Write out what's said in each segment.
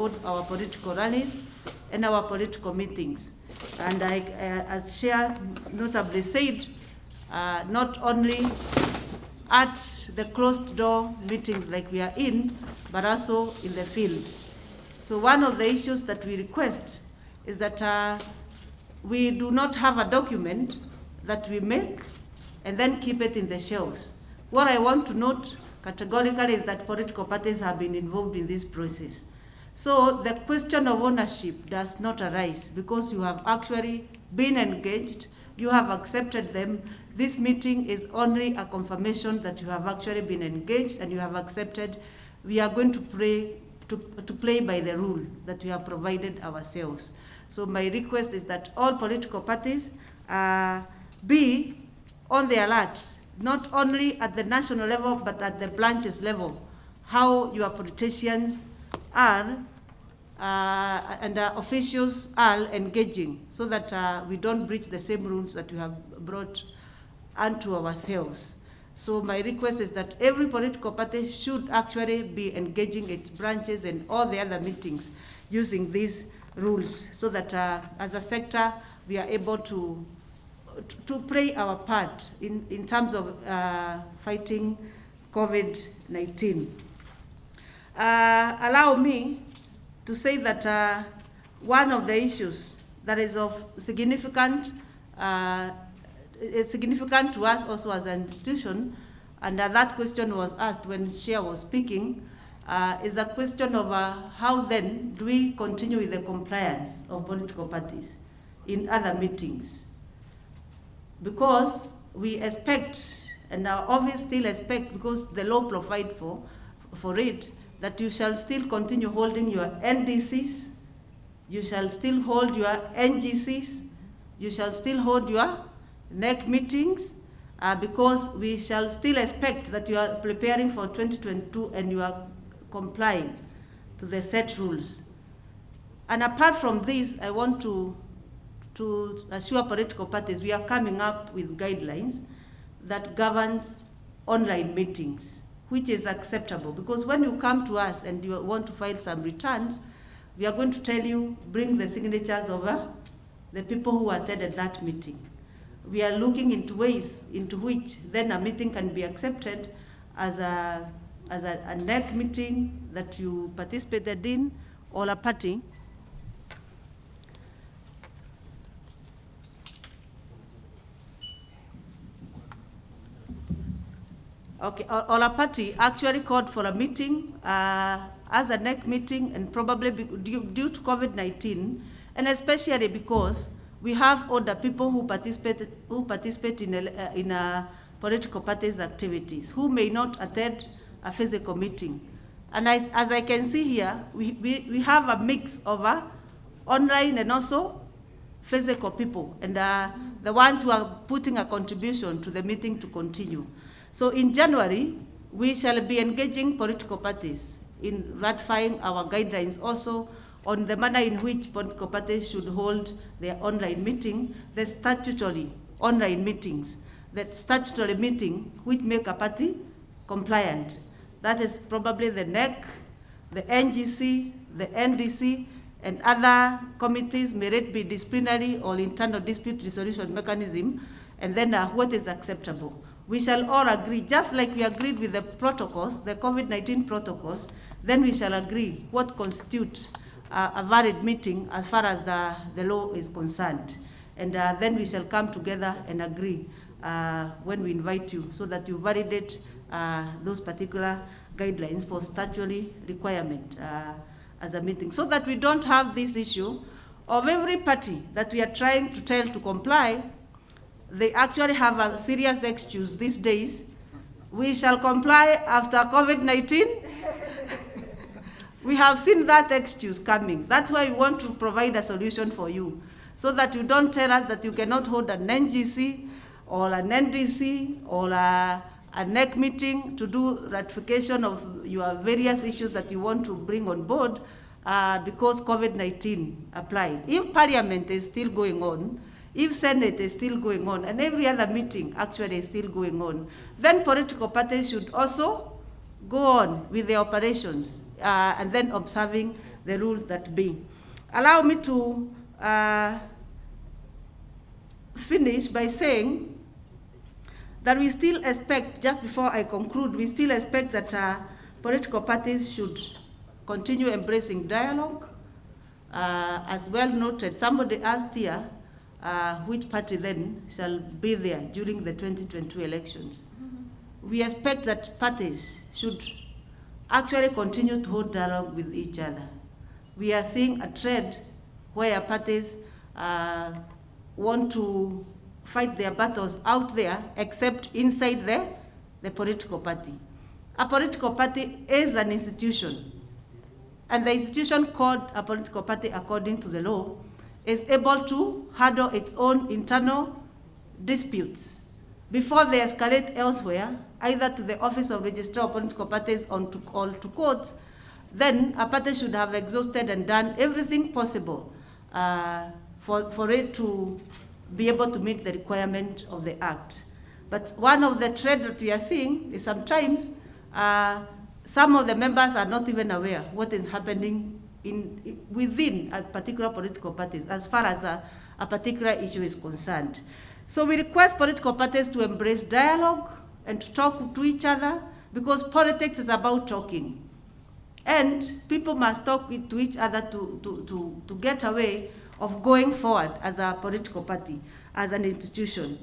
our political rallies and our political meetings. And as Chair notably said, not only at the closed door meetings like we are in, but also in the field. So one of the issues that we request is that we do not have a document that we make and then keep it in the shelves. What I want to note categorically is that political parties have been involved in this process. So the question of ownership does not arise because you have actually been engaged, you have accepted them. This meeting is only a confirmation that you have actually been engaged and you have accepted. We are going to play by the rule that we have provided ourselves. So my request is that all political parties be on the alert, not only at the national level, but at the branches level, how your politicians are and officials are engaging, so that we don't breach the same rules that we have brought unto ourselves. So my request is that every political party should actually be engaging its branches and all the other meetings using these rules, so that as a sector we are able to play our part in terms of fighting COVID-19. Allow me to say that one of the issues that is of significant to us also as an institution, and that question was asked when Chair was speaking, is a question of how then do we continue with the compliance of political parties in other meetings. Because we expect, and our office still expect, because the law provides for it, that you shall still continue holding your NDCs, you shall still hold your NGCs, you shall still hold your NEC meetings, because we shall still expect that you are preparing for 2022 and you are complying to the set rules. And apart from this, I want to assure political parties we are coming up with guidelines that governs online meetings, which is acceptable, because when you come to us and you want to file some returns, we are going to tell you, bring the signatures of the people who attended that meeting. We are looking into ways into which then a meeting can be accepted as a NEC meeting that you participated in, or a party. Okay, or a party actually called for a meeting as a NEC meeting, and probably due to COVID-19, and especially because we have other people who participate in political parties' activities who may not attend a physical meeting. And as I can see here, we have a mix of online and also physical people, and the ones who are putting a contribution to the meeting to continue. So in January, we shall be engaging political parties in ratifying our guidelines also on the manner in which political parties should hold their online meeting, the statutory online meetings, that statutory meeting which make a party compliant. That is probably the NEC, the NGC, the NDC, and other committees, may it be disciplinary or internal dispute resolution mechanism, and then what is acceptable. We shall all agree, just like we agreed with the protocols, the COVID-19 protocols, then we shall agree what constitutes a valid meeting as far as the law is concerned. And then we shall come together and agree when we invite you, so that you validate those particular guidelines for statutory requirement as a meeting, so that we don't have this issue of every party that we are trying to tell to comply. They actually have a serious excuse these days. We shall comply after COVID-19. We have seen that excuse coming. That's why we want to provide a solution for you, so that you don't tell us that you cannot hold an NGC or an NDC or a NEC meeting to do ratification of your various issues that you want to bring on board because COVID-19 applied. If Parliament is still going on, if Senate is still going on, and every other meeting actually is still going on, then political parties should also go on with their operations and then observing the rule that be. Allow me to finish by saying that we still expect, just before I conclude, we still expect that political parties should continue embracing dialogue. As well noted, somebody asked here which party then shall be there during the 2022 elections. We expect that parties should actually continue to hold dialogue with each other. We are seeing a trend where parties want to fight their battles out there, except inside the political party. A political party is an institution, and the institution called a political party according to the law is able to handle its own internal disputes before they escalate elsewhere, either to the Office of Registrar of Political Parties or to courts. Then a party should have exhausted and done everything possible for it to be able to meet the requirement of the Act. But one of the trends that we are seeing is sometimes some of the members are not even aware what is happening within a particular political parties as far as a particular issue is concerned. So we request political parties to embrace dialogue and to talk to each other, because politics is about talking. And people must talk to each other to get away of going forward as a political party, as an institution.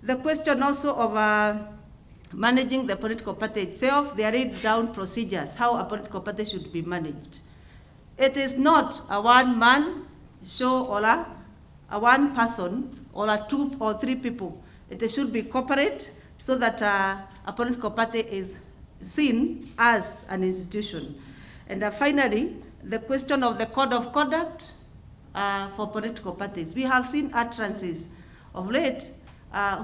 The question also of managing the political party itself, there are laid down procedures, how a political party should be managed. It is not a one-man show or a one person or a 2 or 3 people. It should be corporate so that a political party is seen as an institution. And finally, the question of the code of conduct for political parties. We have seen utterances of late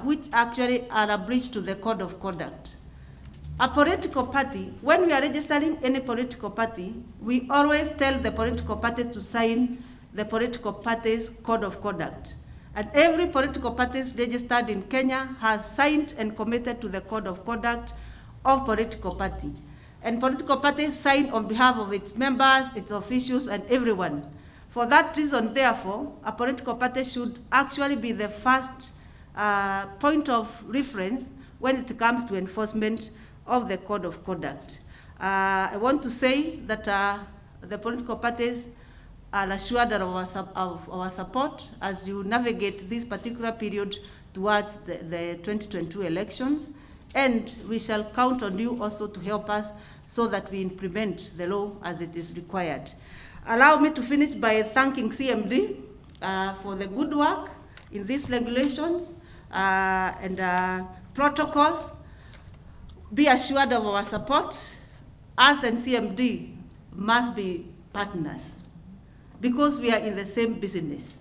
which actually are a breach to the code of conduct. A political party, when we are registering any political party, we always tell the political party to sign the political party's code of conduct. And every political party registered in Kenya has signed and committed to the code of conduct of political party. And political parties sign on behalf of its members, its officials, and everyone. For that reason, therefore, a political party should actually be the first point of reference when it comes to enforcement of the code of conduct. I want to say that the political parties are assured of our support as you navigate this particular period towards the 2022 elections, and we shall count on you also to help us so that we implement the law as it is required. Allow me to finish by thanking CMD for the good work in these regulations and protocols. Be assured of our support. Us and CMD must be partners because we are in the same business.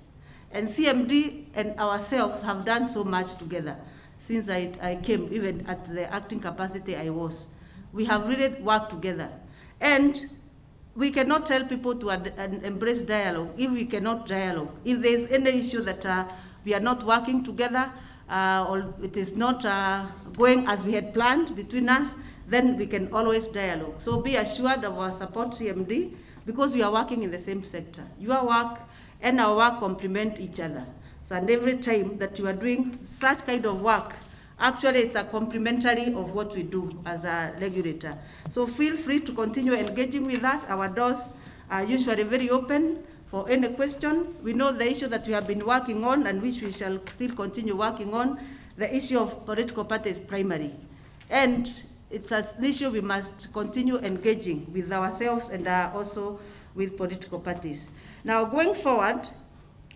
And CMD and ourselves have done so much together since I came, even at the acting capacity I was. We have really worked together. And we cannot tell people to embrace dialogue if we cannot dialogue. If there is any issue that we are not working together or it is not going as we had planned between us, then we can always dialogue. So be assured of our support, CMD, because we are working in the same sector. Your work and our work complement each other. So and every time that you are doing such kind of work, actually it's a complementary of what we do as a regulator. So feel free to continue engaging with us. Our doors are usually very open for any question. We know the issue that we have been working on and which we shall still continue working on. The issue of political parties is primary. And it's an issue we must continue engaging with ourselves and also with political parties. Now going forward,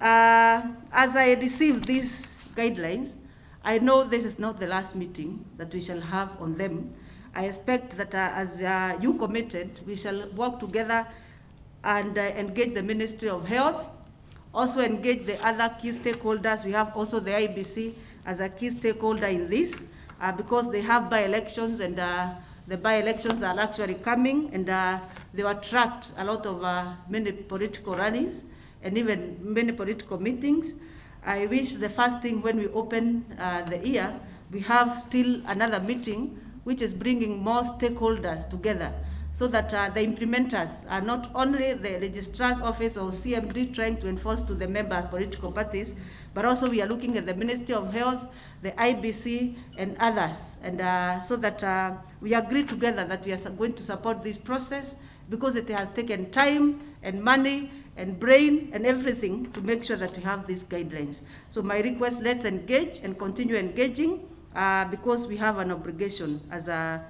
as I receive these guidelines, I know this is not the last meeting that we shall have on them. I expect that as you committed, we shall work together and engage the Ministry of Health, also engage the other key stakeholders. We have also the IBC as a key stakeholder in this because they have by-elections and the by-elections are actually coming and they attract a lot of many political rallies and even many political meetings. I wish the first thing when we open the year, we have still another meeting which is bringing more stakeholders together so that the implementers are not only the registrar's office or CMD trying to enforce to the member political parties, but also we are looking at the Ministry of Health, the IBC, and others, and so that we agree together that we are going to support this process, because it has taken time and money and brain and everything to make sure that we have these guidelines. So my request, let's engage and continue engaging, because we have an obligation as an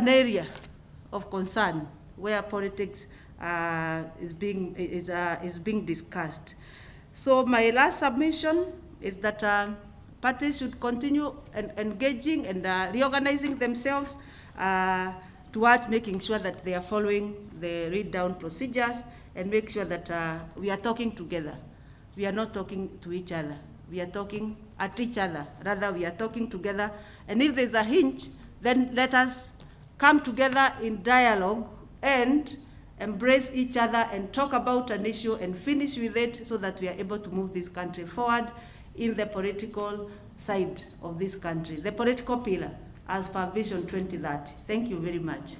area of concern where politics is being discussed. So my last submission is that parties should continue engaging and reorganizing themselves towards making sure that they are following the read-down procedures, and make sure that we are talking together. We are not talking to each other. We are talking at each other. Rather, we are talking together. And if there's a hinge, then let us come together in dialogue and embrace each other and talk about an issue and finish with it, so that we are able to move this country forward in the political side of this country, the political pillar, as per Vision 2030. Thank you very much.